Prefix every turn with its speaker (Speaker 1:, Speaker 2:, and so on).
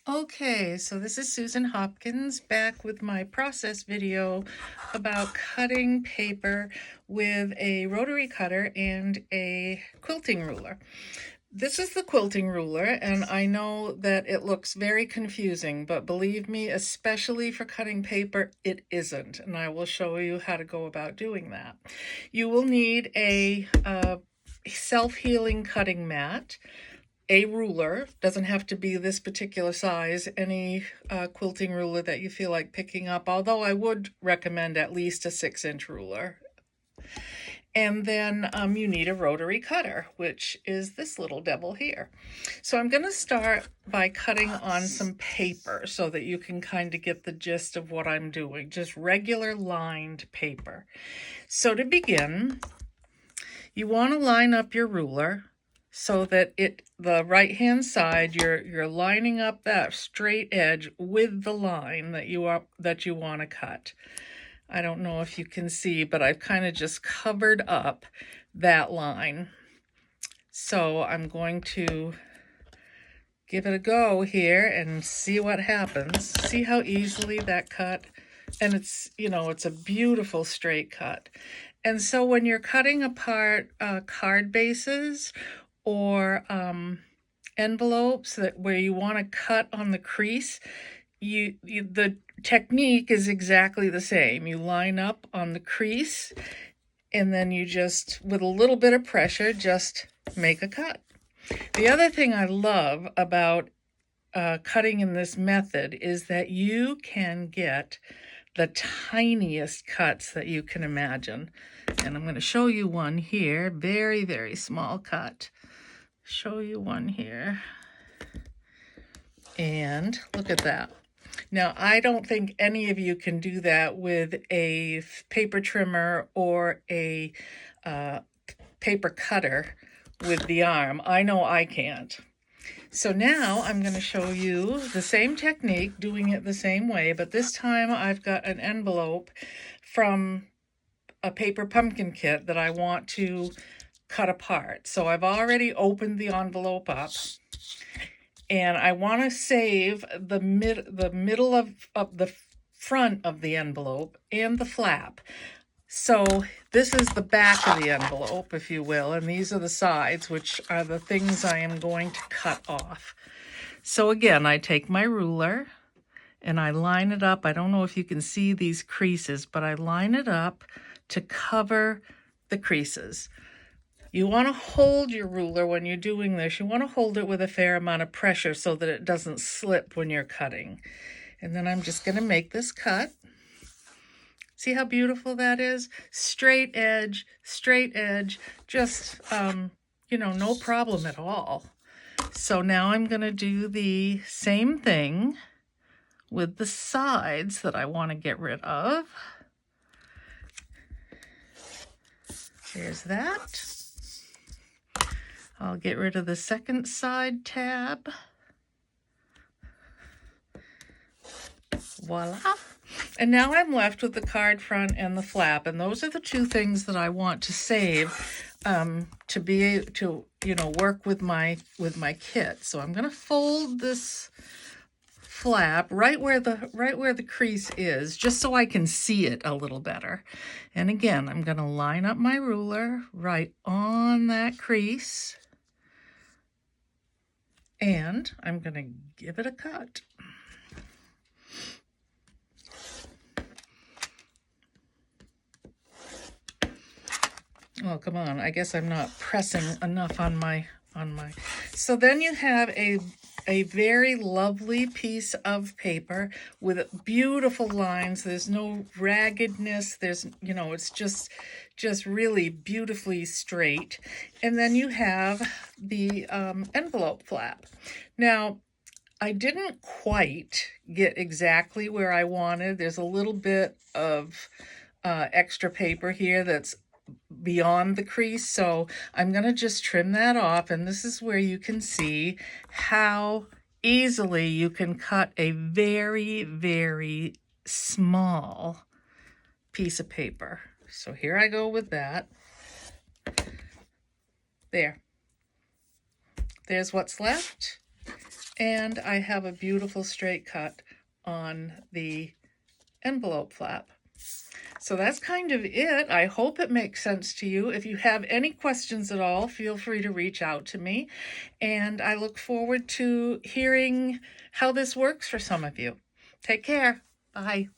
Speaker 1: Okay, so this is Susan Hopkins back with my process video about cutting paper with a rotary cutter and a quilting ruler. This is the quilting ruler, and I know that it looks very confusing, but believe me, especially for cutting paper, it isn't, and I will show you how to go about doing that. You will need a self-healing cutting mat, a ruler, doesn't have to be this particular size, any quilting ruler that you feel like picking up, although I would recommend at least a 6-inch ruler. And then you need a rotary cutter, which is this little devil here. So I'm going to start by cutting on some paper so that you can kind of get the gist of what I'm doing, just regular lined paper. So to begin, you want to line up your ruler so that the right hand side you're lining up that straight edge with the line that you want to cut. I don't know if you can see, but I've kind of just covered up that line. So I'm going to give it a go here and see what happens. See how easily that cut, and it's a beautiful straight cut. And so when you're cutting apart card bases or envelopes where you want to cut on the crease, the technique is exactly the same. You line up on the crease, and then you just, with a little bit of pressure, just make a cut. The other thing I love about cutting in this method is that you can get the tiniest cuts that you can imagine. And I'm going to show you one here, very, very small cut. Show you one here. And look at that. Now, I don't think any of you can do that with a paper trimmer or a paper cutter with the arm. I know I can't. So now I'm going to show you the same technique, doing it the same way, but this time I've got an envelope from a paper pumpkin kit that I want to cut apart. So I've already opened the envelope up, and I want to save the middle of the front of the envelope and the flap. So this is the back of the envelope, if you will, and these are the sides, which are the things I am going to cut off. So again, I take my ruler and I line it up. I don't know if you can see these creases, but I line it up to cover the creases. You want to hold your ruler when you're doing this. You want to hold it with a fair amount of pressure so that it doesn't slip when you're cutting. And then I'm just going to make this cut. See how beautiful that is? Straight edge, just, no problem at all. So now I'm going to do the same thing with the sides that I want to get rid of. There's that. I'll get rid of the second side tab. Voila. And now I'm left with the card front and the flap, and those are the two things that I want to save to be able to, work with my kit. So I'm going to fold this flap right where the crease is, just so I can see it a little better. And again, I'm going to line up my ruler right on that crease, and I'm going to give it a cut. Oh, come on. I guess I'm not pressing enough on my. So then you have a very lovely piece of paper with beautiful lines. There's no raggedness. There's, it's just really beautifully straight. And then you have the envelope flap. Now, I didn't quite get exactly where I wanted. There's a little bit of extra paper here that's beyond the crease, so I'm going to just trim that off, and this is where you can see how easily you can cut a very, very small piece of paper. So here I go with that. There's what's left. And I have a beautiful straight cut on the envelope flap. So that's kind of it. I hope it makes sense to you. If you have any questions at all, feel free to reach out to me. And I look forward to hearing how this works for some of you. Take care. Bye.